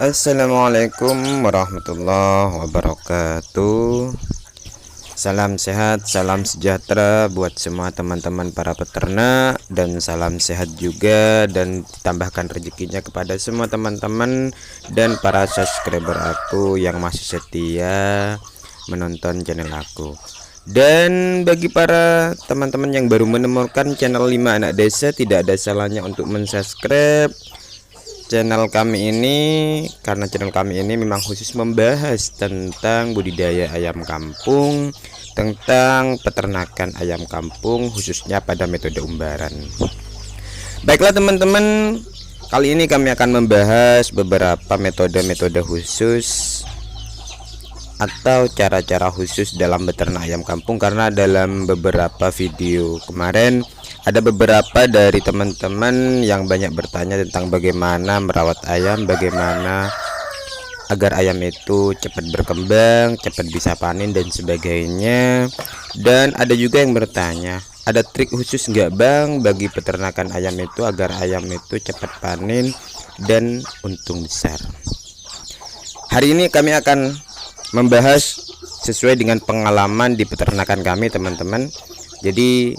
Assalamualaikum warahmatullahi wabarakatuh. Salam sehat, salam sejahtera buat semua teman-teman para peternak, dan salam sehat juga dan ditambahkan rezekinya kepada semua teman-teman dan para subscriber aku yang masih setia menonton channel aku. Dan bagi para teman-teman yang baru menemukan channel 5 Anak Desa, tidak ada salahnya untuk mensubscribe channel kami ini, karena channel kami ini memang khusus membahas tentang budidaya ayam kampung, tentang peternakan ayam kampung, khususnya pada metode umbaran. Baiklah teman-teman, kali ini kami akan membahas beberapa metode-metode khusus atau cara-cara khusus dalam beternak ayam kampung, karena dalam beberapa video kemarin ada beberapa dari teman-teman yang banyak bertanya tentang bagaimana merawat ayam, bagaimana agar ayam itu cepat berkembang, cepat bisa panen dan sebagainya. Dan ada juga yang bertanya, ada trik khusus nggak Bang bagi peternakan ayam itu agar ayam itu cepat panen dan untung besar. Hari ini kami akan membahas sesuai dengan pengalaman di peternakan kami, teman-teman. Jadi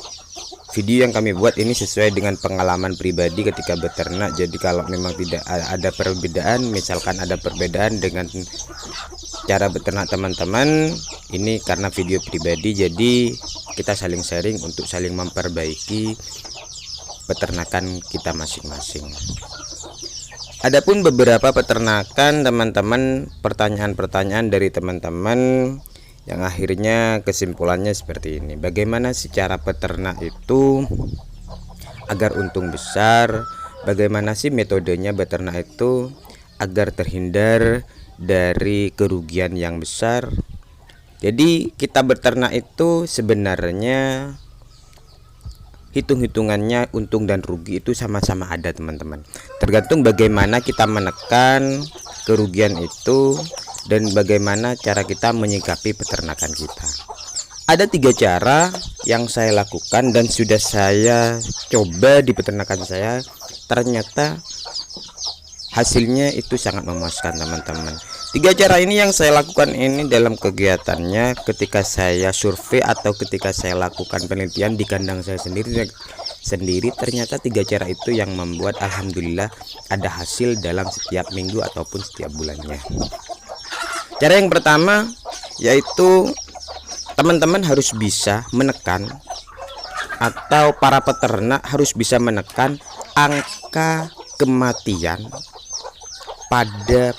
video yang kami buat ini sesuai dengan pengalaman pribadi ketika beternak. Jadi kalau memang tidak ada perbedaan, misalkan ada perbedaan dengan cara beternak teman-teman, ini karena video pribadi, jadi kita saling sharing untuk saling memperbaiki peternakan kita masing-masing. Adapun beberapa peternakan teman-teman, pertanyaan-pertanyaan dari teman-teman yang akhirnya kesimpulannya seperti ini. Bagaimana sih cara peternak itu agar untung besar? Bagaimana sih metodenya beternak itu agar terhindar dari kerugian yang besar? Jadi kita beternak itu sebenarnya hitung-hitungannya untung dan rugi itu sama-sama ada, teman-teman. Tergantung bagaimana kita menekan kerugian itu dan bagaimana cara kita menyikapi peternakan kita. Ada 3 cara yang saya lakukan dan sudah saya coba di peternakan saya. Ternyata hasilnya itu sangat memuaskan, teman-teman. 3 cara ini yang saya lakukan ini dalam kegiatannya ketika saya survei atau ketika saya lakukan penelitian di kandang saya sendiri. Ternyata 3 cara itu yang membuat alhamdulillah ada hasil dalam setiap minggu ataupun setiap bulannya. Cara yang pertama yaitu teman-teman harus bisa menekan, atau para peternak harus bisa menekan angka kematian pada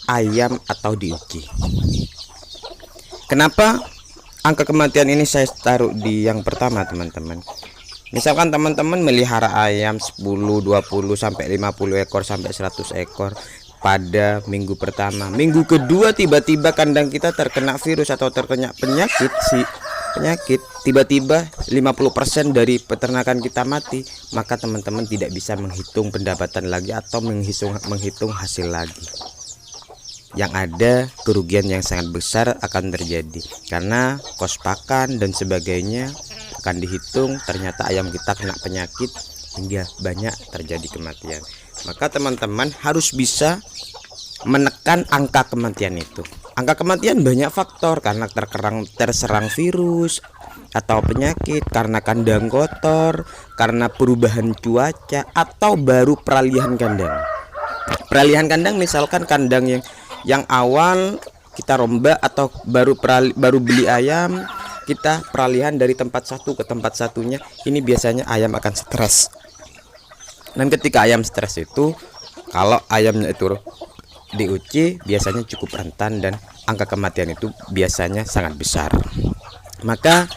ayam atau di uji. Kenapa angka kematian ini saya taruh di yang pertama, teman-teman? Misalkan teman-teman melihara ayam 10, 20 sampai 50 ekor sampai 100 ekor pada minggu pertama. Minggu kedua tiba-tiba kandang kita terkena virus atau terkena penyakit, tiba-tiba 50% dari peternakan kita mati, maka teman-teman tidak bisa menghitung pendapatan lagi atau menghitung hasil lagi. Yang ada kerugian yang sangat besar akan terjadi karena kos pakan dan sebagainya akan dihitung. Ternyata ayam kita kena penyakit hingga banyak terjadi kematian. Maka teman-teman harus bisa menekan angka kematian itu. Angka kematian banyak faktor, karena terserang virus atau penyakit, karena kandang kotor, karena perubahan cuaca, atau baru peralihan kandang. Peralihan kandang misalkan kandang yang awal kita rombak atau baru beli ayam, kita peralihan dari tempat satu ke tempat satunya, ini biasanya ayam akan stres. Dan ketika ayam stres itu, kalau ayamnya itu diuji, biasanya cukup rentan dan angka kematian itu biasanya sangat besar. Maka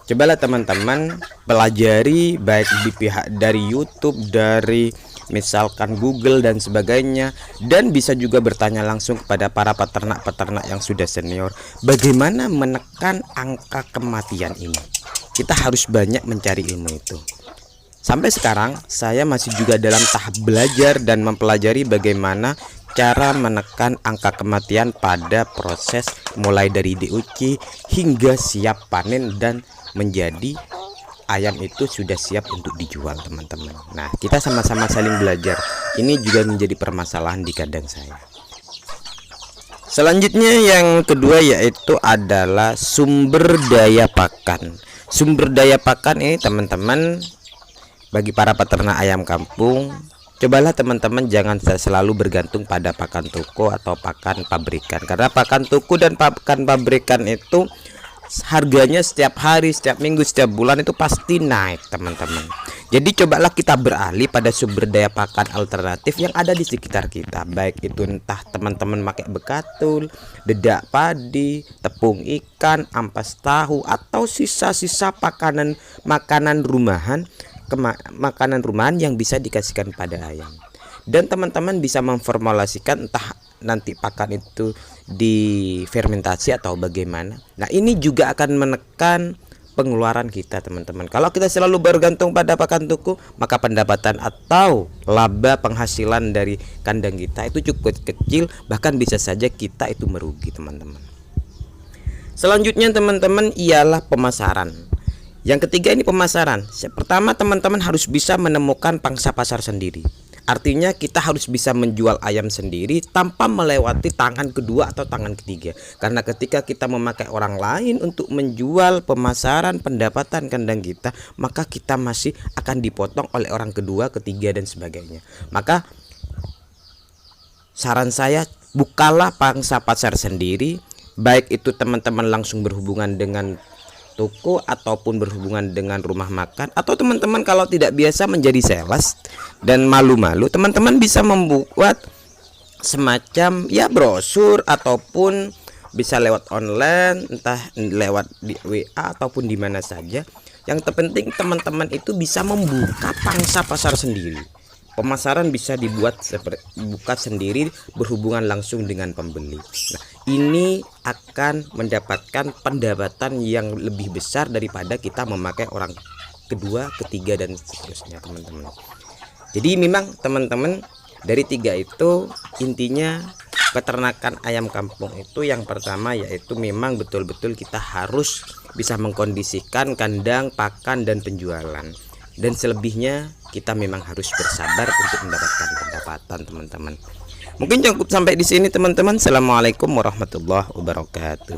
cobalah teman-teman pelajari baik di pihak dari YouTube, dari misalkan Google dan sebagainya, dan bisa juga bertanya langsung kepada para peternak-peternak yang sudah senior bagaimana menekan angka kematian ini. Kita harus banyak mencari ilmu itu. Sampai sekarang saya masih juga dalam tahap belajar dan mempelajari bagaimana cara menekan angka kematian pada proses mulai dari DUC hingga siap panen dan menjadi ayam itu sudah siap untuk dijual, teman-teman. Nah, kita sama-sama saling belajar. Ini juga menjadi permasalahan di kandang saya. Selanjutnya yang kedua yaitu adalah sumber daya pakan. Sumber daya pakan ini, teman-teman, bagi para peternak ayam kampung, cobalah teman-teman jangan selalu bergantung pada pakan toko atau pakan pabrikan, karena pakan toko dan pakan pabrikan itu harganya setiap hari, setiap minggu, setiap bulan itu pasti naik, teman-teman. Jadi cobalah kita beralih pada sumber daya pakan alternatif yang ada di sekitar kita, baik itu entah teman-teman pakai bekatul, dedak padi, tepung ikan, ampas tahu, atau sisa-sisa makanan rumahan yang bisa dikasihkan pada ayam. Dan teman-teman bisa memformulasikan entah nanti pakan itu difermentasi atau bagaimana. Nah, ini juga akan menekan pengeluaran kita, teman-teman. Kalau kita selalu bergantung pada pakan toko, maka pendapatan atau laba penghasilan dari kandang kita itu cukup kecil, bahkan bisa saja kita itu merugi, teman-teman. Selanjutnya, teman-teman, ialah pemasaran. Yang ketiga ini pemasaran. Pertama, teman-teman harus bisa menemukan pangsa pasar sendiri. Artinya kita harus bisa menjual ayam sendiri tanpa melewati tangan kedua atau tangan ketiga. Karena ketika kita memakai orang lain untuk menjual pemasaran pendapatan kandang kita, maka kita masih akan dipotong oleh orang kedua, ketiga, dan sebagainya. Maka saran saya, bukalah pangsa pasar sendiri, baik itu teman-teman langsung berhubungan dengan toko ataupun berhubungan dengan rumah makan, atau teman-teman kalau tidak biasa menjadi sales dan malu-malu, teman-teman bisa membuat semacam brosur ataupun bisa lewat online, entah lewat di WA ataupun di mana saja. Yang terpenting teman-teman itu bisa membuka pangsa pasar sendiri. Pemasaran bisa buka sendiri, berhubungan langsung dengan pembeli. Nah, ini akan mendapatkan pendapatan yang lebih besar daripada kita memakai orang kedua, ketiga, dan seterusnya, teman-teman. Jadi memang teman-teman, dari tiga itu intinya peternakan ayam kampung itu yang pertama yaitu memang betul-betul kita harus bisa mengkondisikan kandang, pakan, dan penjualan. Dan selebihnya kita memang harus bersabar untuk mendapatkan pendapatan, teman-teman. Mungkin cukup sampai di sini, teman-teman. Assalamualaikum warahmatullahi wabarakatuh.